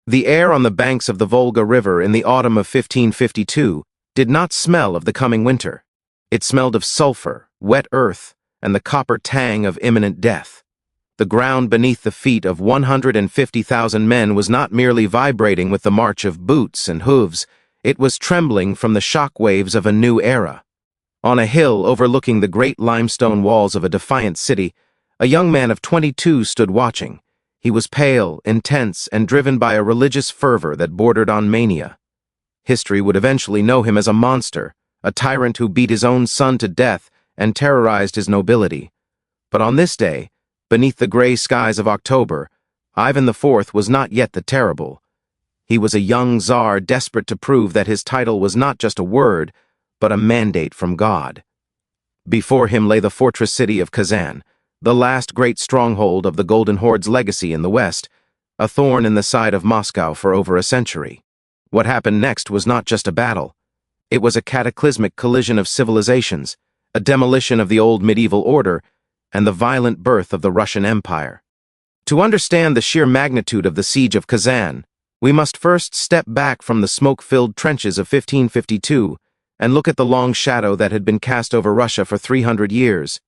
The air on the banks of the Volga River in the autumn of 1552 did not smell of the coming winter. It smelled of sulfur, wet earth, and the copper tang of imminent death. The ground beneath the feet of 150,000 men was not merely vibrating with the march of boots and hooves, it was trembling from the shock waves of a new era. On a hill overlooking the great limestone walls of a defiant city, a young man of 22 stood watching. He was pale, intense, and driven by a religious fervor that bordered on mania. History would eventually know him as a monster, a tyrant who beat his own son to death and terrorized his nobility. But on this day, beneath the gray skies of October, Ivan IV was not yet the terrible. He was a young czar desperate to prove that his title was not just a word, but a mandate from God. Before him lay the fortress city of Kazan, the last great stronghold of the Golden Horde's legacy in the West, a thorn in the side of Moscow for over a century. What happened next was not just a battle. It was a cataclysmic collision of civilizations, a demolition of the old medieval order, and the violent birth of the Russian Empire. To understand the sheer magnitude of the Siege of Kazan, we must first step back from the smoke-filled trenches of 1552 and look at the long shadow that had been cast over Russia for 300 years.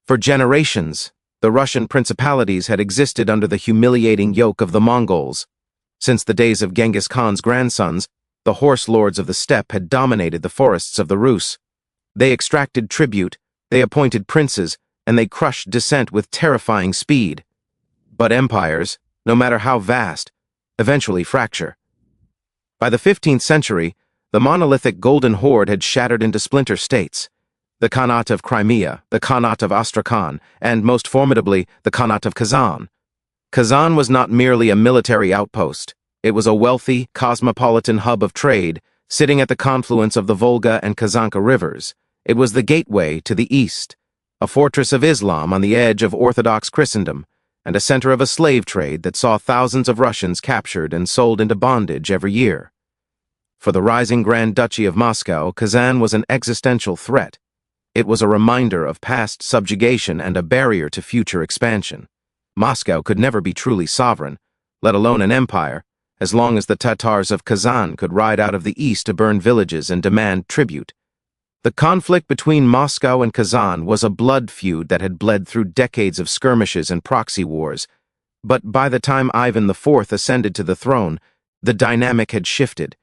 For generations, the Russian principalities had existed under the humiliating yoke of the Mongols. Since the days of Genghis Khan's grandsons, the horse lords of the steppe had dominated the forests of the Rus. They extracted tribute, they appointed princes, and they crushed dissent with terrifying speed. But empires, no matter how vast, eventually fracture. By the 15th century, the monolithic Golden Horde had shattered into splinter states. The Khanate of Crimea, the Khanate of Astrakhan, and, most formidably, the Khanate of Kazan. Kazan was not merely a military outpost. It was a wealthy, cosmopolitan hub of trade, sitting at the confluence of the Volga and Kazanka rivers. It was the gateway to the east, a fortress of Islam on the edge of Orthodox Christendom, and a center of a slave trade that saw thousands of Russians captured and sold into bondage every year. For the rising Grand Duchy of Moscow, Kazan was an existential threat. It was a reminder of past subjugation and a barrier to future expansion. Moscow could never be truly sovereign, let alone an empire, as long as the Tatars of Kazan could ride out of the east to burn villages and demand tribute. The conflict between Moscow and Kazan was a blood feud that had bled through decades of skirmishes and proxy wars, but by the time Ivan IV ascended to the throne, the dynamic had shifted.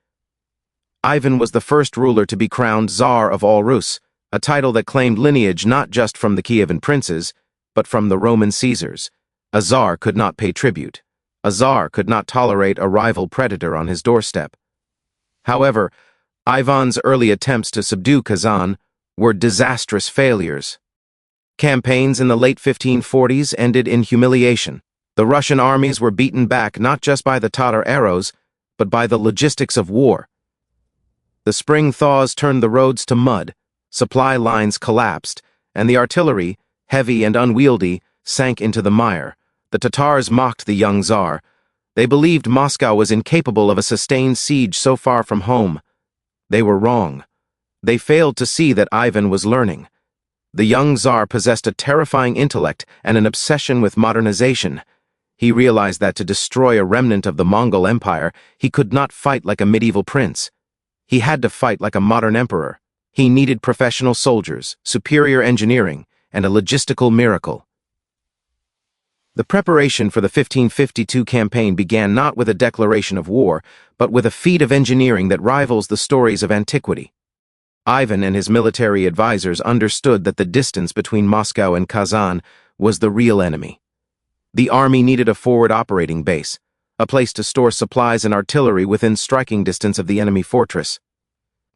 Ivan was the first ruler to be crowned Tsar of all Rus, a title that claimed lineage not just from the Kievan princes, but from the Roman Caesars. A Tsar could not pay tribute. A Tsar could not tolerate a rival predator on his doorstep. However, Ivan's early attempts to subdue Kazan were disastrous failures. Campaigns in the late 1540s ended in humiliation. The Russian armies were beaten back not just by the Tatar arrows, but by the logistics of war. The spring thaws turned the roads to mud, supply lines collapsed, and the artillery, heavy and unwieldy, sank into the mire. The Tatars mocked the young Tsar. They believed Moscow was incapable of a sustained siege so far from home. They were wrong. They failed to see that Ivan was learning. The young Tsar possessed a terrifying intellect and an obsession with modernization. He realized that to destroy a remnant of the Mongol Empire, he could not fight like a medieval prince. He had to fight like a modern emperor. He needed professional soldiers, superior engineering, and a logistical miracle. The preparation for the 1552 campaign began not with a declaration of war, but with a feat of engineering that rivals the stories of antiquity. Ivan and his military advisors understood that the distance between Moscow and Kazan was the real enemy. The army needed a forward operating base, a place to store supplies and artillery within striking distance of the enemy fortress.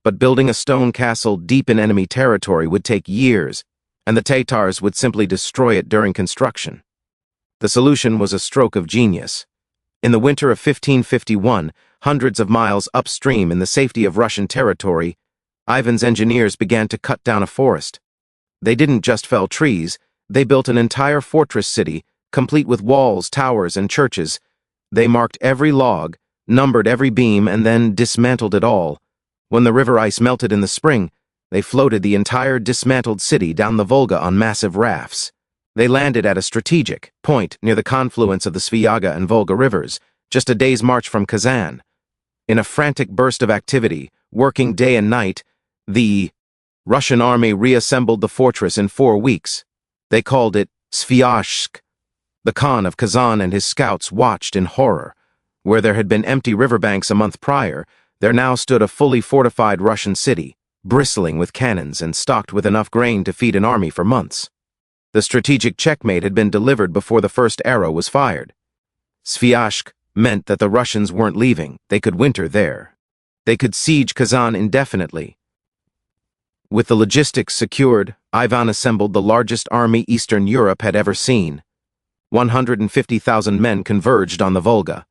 But building a stone castle deep in enemy territory would take years, and the Tatars would simply destroy it during construction. The solution was a stroke of genius. In the winter of 1551, hundreds of miles upstream in the safety of Russian territory, Ivan's engineers began to cut down a forest. They didn't just fell trees, they built an entire fortress city, complete with walls, towers, and churches. They marked every log, numbered every beam, and then dismantled it all. When the river ice melted in the spring, they floated the entire dismantled city down the Volga on massive rafts. They landed at a strategic point near the confluence of the Sviaga and Volga rivers, just a day's march from Kazan. In a frantic burst of activity, working day and night, the Russian army reassembled the fortress in 4 weeks. They called it Sviazhsk. The Khan of Kazan and his scouts watched in horror. Where there had been empty riverbanks a month prior, there now stood a fully fortified Russian city, bristling with cannons and stocked with enough grain to feed an army for months. The strategic checkmate had been delivered before the first arrow was fired. Sviazhsk meant that the Russians weren't leaving. They could winter there. They could siege Kazan indefinitely. With the logistics secured, Ivan assembled the largest army Eastern Europe had ever seen. 150,000 men converged on the Volga.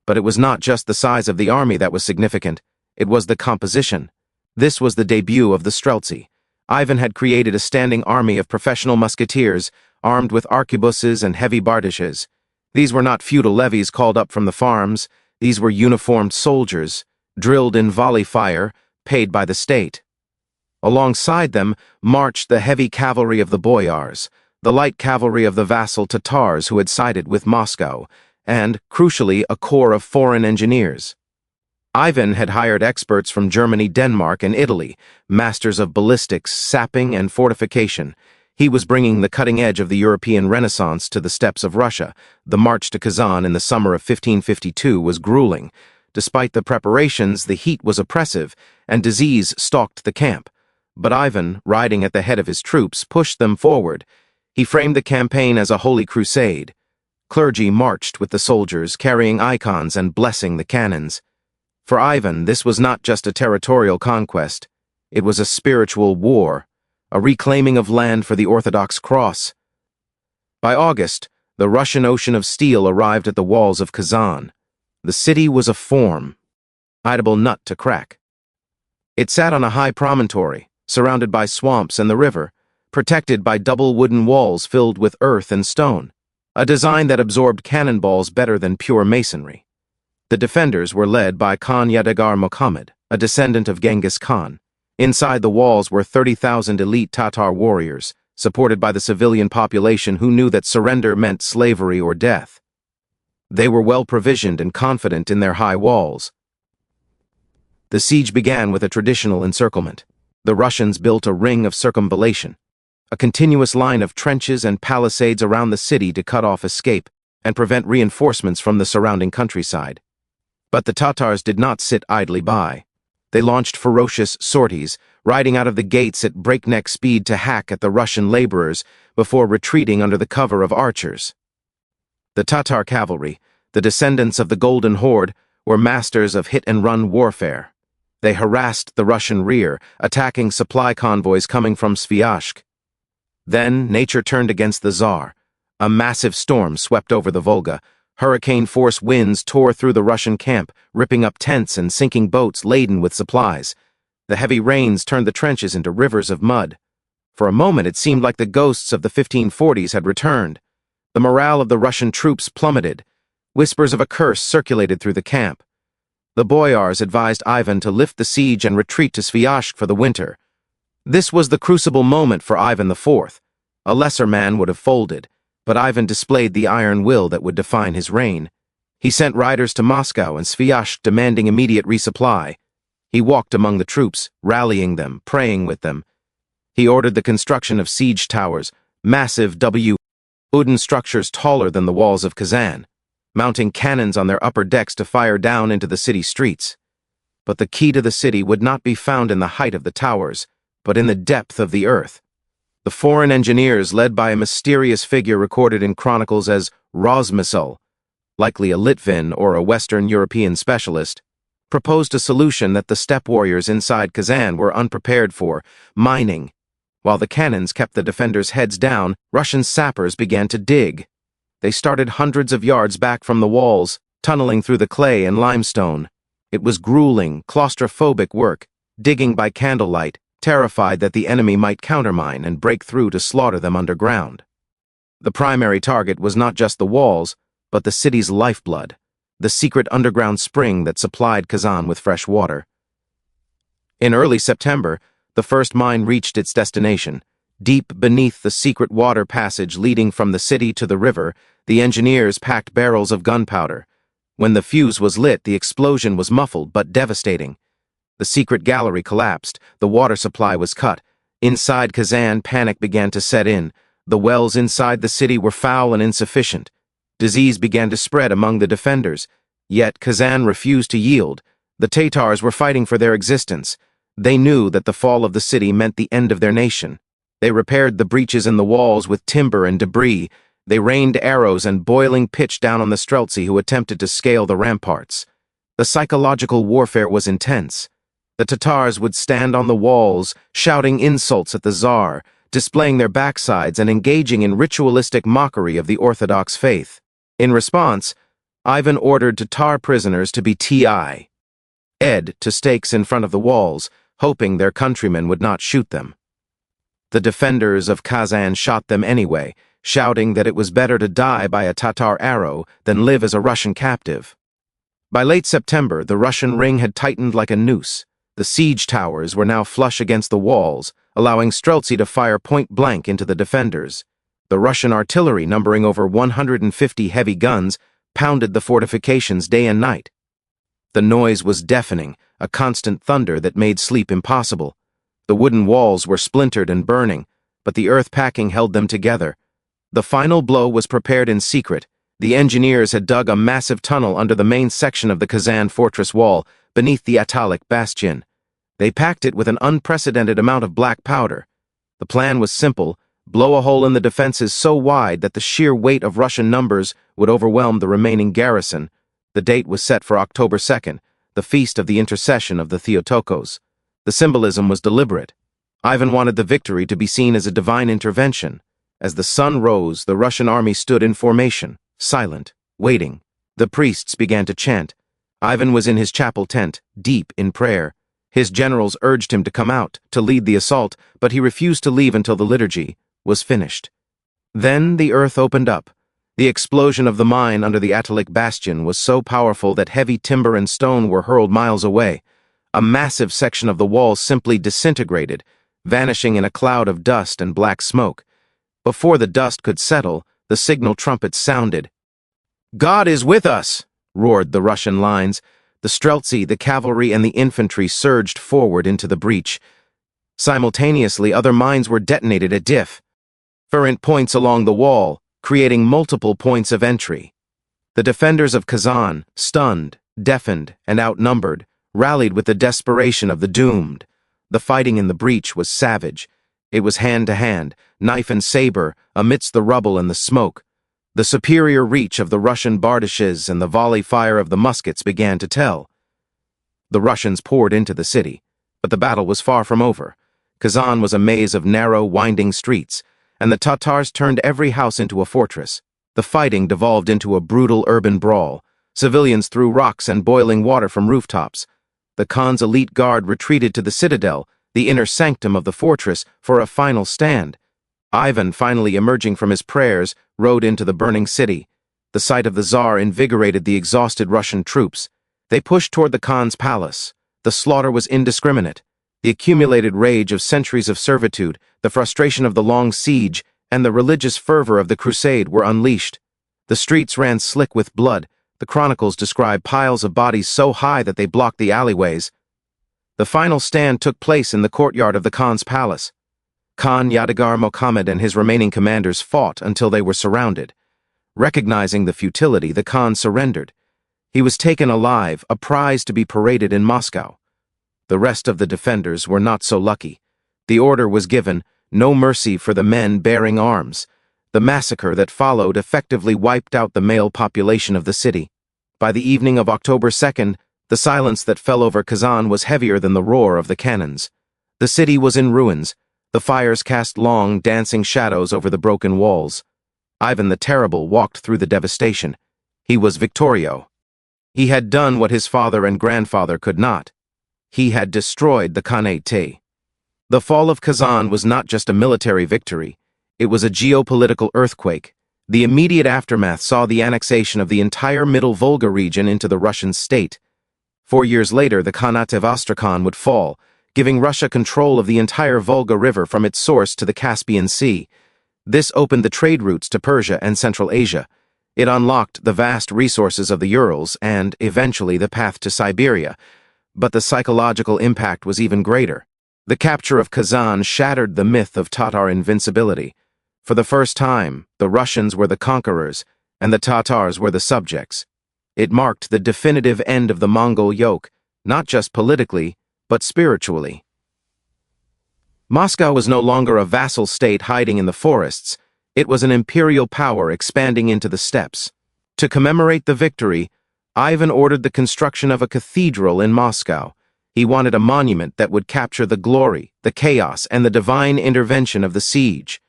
But it was not just the size of the army that was significant, it was the composition. This was the debut of the Streltsy. Ivan had created a standing army of professional musketeers, armed with arquebuses and heavy bardishes. These were not feudal levies called up from the farms, these were uniformed soldiers, drilled in volley fire, paid by the state. Alongside them marched the heavy cavalry of the boyars, the light cavalry of the vassal Tatars who had sided with Moscow, and, crucially, a corps of foreign engineers. Ivan had hired experts from Germany, Denmark, and Italy, masters of ballistics, sapping, and fortification. He was bringing the cutting edge of the European Renaissance to the steppes of Russia. The march to Kazan in the summer of 1552 was grueling. Despite the preparations, the heat was oppressive, and disease stalked the camp. But Ivan, riding at the head of his troops, pushed them forward. He framed the campaign as a holy crusade. Clergy marched with the soldiers, carrying icons and blessing the cannons. For Ivan, this was not just a territorial conquest. It was a spiritual war, a reclaiming of land for the Orthodox cross. By August, the Russian Ocean of Steel arrived at the walls of Kazan. The city was a formidable nut to crack. It sat on a high promontory, surrounded by swamps and the river, protected by double wooden walls filled with earth and stone, a design that absorbed cannonballs better than pure masonry. The defenders were led by Khan Yadigar Muhammad, a descendant of Genghis Khan. Inside the walls were 30,000 elite Tatar warriors, supported by the civilian population who knew that surrender meant slavery or death. They were well provisioned and confident in their high walls. The siege began with a traditional encirclement. The Russians built a ring of circumvallation, a continuous line of trenches and palisades around the city to cut off escape and prevent reinforcements from the surrounding countryside. But the Tatars did not sit idly by. They launched ferocious sorties, riding out of the gates at breakneck speed to hack at the Russian laborers before retreating under the cover of archers. The Tatar cavalry, the descendants of the Golden Horde, were masters of hit-and-run warfare. They harassed the Russian rear, attacking supply convoys coming from Sviazhsk. Then nature turned against the Tsar. A massive storm swept over the Volga. Hurricane-force winds tore through the Russian camp, ripping up tents and sinking boats laden with supplies. The heavy rains turned the trenches into rivers of mud. For a moment it seemed like the ghosts of the 1540s had returned. The morale of the Russian troops plummeted. Whispers of a curse circulated through the camp. The boyars advised Ivan to lift the siege and retreat to Sviazhsk for the winter. This was the crucible moment for Ivan IV. A lesser man would have folded, but Ivan displayed the iron will that would define his reign. He sent riders to Moscow and Sviazhsk demanding immediate resupply. He walked among the troops, rallying them, praying with them. He ordered the construction of siege towers, massive wooden structures taller than the walls of Kazan, mounting cannons on their upper decks to fire down into the city streets. But the key to the city would not be found in the height of the towers, but in the depth of the earth. The foreign engineers, led by a mysterious figure recorded in chronicles as Rozmisul, likely a Litvin or a Western European specialist, proposed a solution that the steppe warriors inside Kazan were unprepared for: mining. While the cannons kept the defenders' heads down, Russian sappers began to dig. They started hundreds of yards back from the walls, tunneling through the clay and limestone. It was grueling, claustrophobic work, digging by candlelight, terrified that the enemy might countermine and break through to slaughter them underground. The primary target was not just the walls, but the city's lifeblood, the secret underground spring that supplied Kazan with fresh water. In early September, the first mine reached its destination. Deep beneath the secret water passage leading from the city to the river, the engineers packed barrels of gunpowder. When the fuse was lit, the explosion was muffled but devastating. The secret gallery collapsed, the water supply was cut. Inside Kazan, panic began to set in. The wells inside the city were foul and insufficient. Disease began to spread among the defenders. Yet Kazan refused to yield. The Tatars were fighting for their existence. They knew that the fall of the city meant the end of their nation. They repaired the breaches in the walls with timber and debris. They rained arrows and boiling pitch down on the Streltsy who attempted to scale the ramparts. The psychological warfare was intense. The Tatars would stand on the walls, shouting insults at the Tsar, displaying their backsides and engaging in ritualistic mockery of the Orthodox faith. In response, Ivan ordered Tatar prisoners to be T.I. ed to stakes in front of the walls, hoping their countrymen would not shoot them. The defenders of Kazan shot them anyway, shouting that it was better to die by a Tatar arrow than live as a Russian captive. By late September, the Russian ring had tightened like a noose. The siege towers were now flush against the walls, allowing Streltsy to fire point-blank into the defenders. The Russian artillery, numbering over 150 heavy guns, pounded the fortifications day and night. The noise was deafening, a constant thunder that made sleep impossible. The wooden walls were splintered and burning, but the earth packing held them together. The final blow was prepared in secret. The engineers had dug a massive tunnel under the main section of the Kazan fortress wall, beneath the Atalik bastion. They packed it with an unprecedented amount of black powder. The plan was simple: blow a hole in the defenses so wide that the sheer weight of Russian numbers would overwhelm the remaining garrison. The date was set for October 2nd, the feast of the intercession of the Theotokos. The symbolism was deliberate. Ivan wanted the victory to be seen as a divine intervention. As the sun rose, the Russian army stood in formation, silent, waiting. The priests began to chant. Ivan was in his chapel tent, deep in prayer. His generals urged him to come out, to lead the assault, but he refused to leave until the liturgy was finished. Then the earth opened up. The explosion of the mine under the Atalik bastion was so powerful that heavy timber and stone were hurled miles away. A massive section of the wall simply disintegrated, vanishing in a cloud of dust and black smoke. Before the dust could settle, the signal trumpets sounded. "God is with us!" roared the Russian lines. The Streltsy, the cavalry, and the infantry surged forward into the breach. Simultaneously, other mines were detonated at different points along the wall, creating multiple points of entry. The defenders of Kazan, stunned, deafened, and outnumbered, rallied with the desperation of the doomed. The fighting in the breach was savage. It was hand-to-hand, knife and saber, amidst the rubble and the smoke. The superior reach of the Russian bardishes and the volley fire of the muskets began to tell. The Russians poured into the city, but the battle was far from over. Kazan was a maze of narrow, winding streets, and the Tatars turned every house into a fortress. The fighting devolved into a brutal urban brawl. Civilians threw rocks and boiling water from rooftops. The Khan's elite guard retreated to the citadel, the inner sanctum of the fortress, for a final stand. Ivan, finally emerging from his prayers, rode into the burning city. The sight of the Tsar invigorated the exhausted Russian troops. They pushed toward the Khan's palace. The slaughter was indiscriminate. The accumulated rage of centuries of servitude, the frustration of the long siege, and the religious fervor of the crusade were unleashed. The streets ran slick with blood. The chronicles describe piles of bodies so high that they blocked the alleyways. The final stand took place in the courtyard of the Khan's palace. Khan Yadigar Mohammed and his remaining commanders fought until they were surrounded. Recognizing the futility, the Khan surrendered. He was taken alive, a prize to be paraded in Moscow. The rest of the defenders were not so lucky. The order was given, no mercy for the men bearing arms. The massacre that followed effectively wiped out the male population of the city. By the evening of October 2nd, the silence that fell over Kazan was heavier than the roar of the cannons. The city was in ruins. The fires cast long, dancing shadows over the broken walls. Ivan the Terrible walked through the devastation. He was Victorio. He had done what his father and grandfather could not. He had destroyed the Khanate. The fall of Kazan was not just a military victory. It was a geopolitical earthquake. The immediate aftermath saw the annexation of the entire Middle Volga region into the Russian state. 4 years later, the Khanate of Astrakhan would fall, giving Russia control of the entire Volga River from its source to the Caspian Sea. This opened the trade routes to Persia and Central Asia. It unlocked the vast resources of the Urals and, eventually, the path to Siberia. But the psychological impact was even greater. The capture of Kazan shattered the myth of Tatar invincibility. For the first time, the Russians were the conquerors, and the Tatars were the subjects. It marked the definitive end of the Mongol yoke, not just politically, but spiritually. Moscow was no longer a vassal state hiding in the forests. It was an imperial power expanding into the steppes. To commemorate the victory, Ivan ordered the construction of a cathedral in Moscow. He wanted a monument that would capture the glory, the chaos, and the divine intervention of the siege.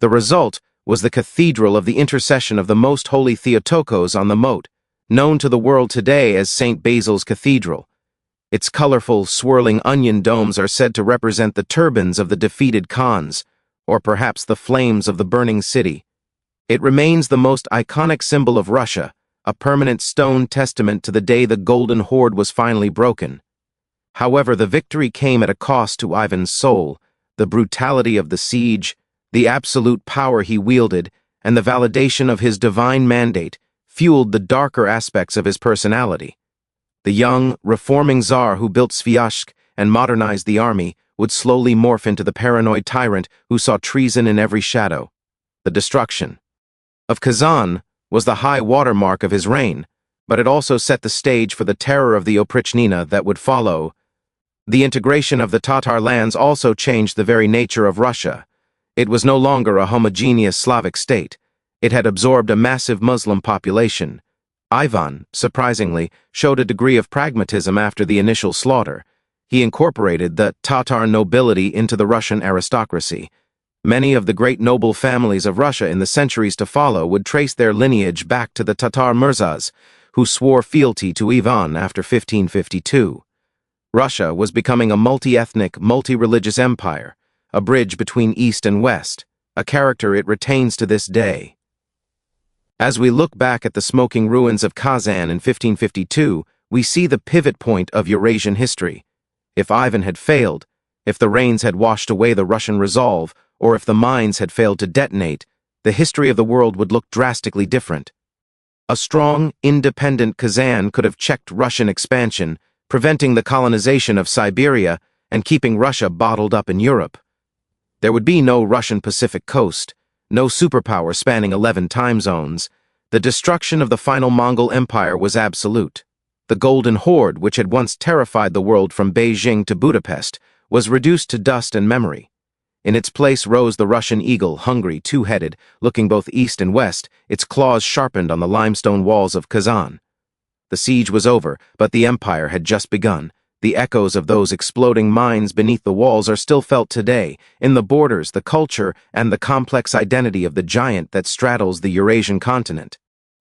The result was the Cathedral of the Intercession of the Most Holy Theotokos on the moat, known to the world today as St. Basil's Cathedral. Its colorful, swirling onion domes are said to represent the turbans of the defeated Khans, or perhaps the flames of the burning city. It remains the most iconic symbol of Russia, a permanent stone testament to the day the Golden Horde was finally broken. However, the victory came at a cost to Ivan's soul. The brutality of the siege, the absolute power he wielded, and the validation of his divine mandate fueled the darker aspects of his personality. The young, reforming Tsar who built Sviazhsk and modernized the army would slowly morph into the paranoid tyrant who saw treason in every shadow. The destruction of Kazan was the high watermark of his reign, but it also set the stage for the terror of the Oprichnina that would follow. The integration of the Tatar lands also changed the very nature of Russia. It was no longer a homogeneous Slavic state. It had absorbed a massive Muslim population. Ivan, surprisingly, showed a degree of pragmatism after the initial slaughter. He incorporated the Tatar nobility into the Russian aristocracy. Many of the great noble families of Russia in the centuries to follow would trace their lineage back to the Tatar Mirzas, who swore fealty to Ivan after 1552. Russia was becoming a multi-ethnic, multi-religious empire, a bridge between East and West, a character it retains to this day. As we look back at the smoking ruins of Kazan in 1552, we see the pivot point of Eurasian history. If Ivan had failed, if the rains had washed away the Russian resolve, or if the mines had failed to detonate, the history of the world would look drastically different. A strong, independent Kazan could have checked Russian expansion, preventing the colonization of Siberia and keeping Russia bottled up in Europe. There would be no Russian Pacific coast, no superpower spanning 11 time zones. The destruction of the final Mongol Empire was absolute. The Golden Horde, which had once terrified the world from Beijing to Budapest, was reduced to dust and memory. In its place rose the Russian eagle, hungry, two-headed, looking both east and west, its claws sharpened on the limestone walls of Kazan. The siege was over, but the empire had just begun. The echoes of those exploding mines beneath the walls are still felt today, in the borders, the culture, and the complex identity of the giant that straddles the Eurasian continent.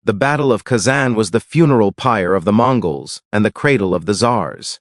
The Battle of Kazan was the funeral pyre of the Mongols and the cradle of the Tsars.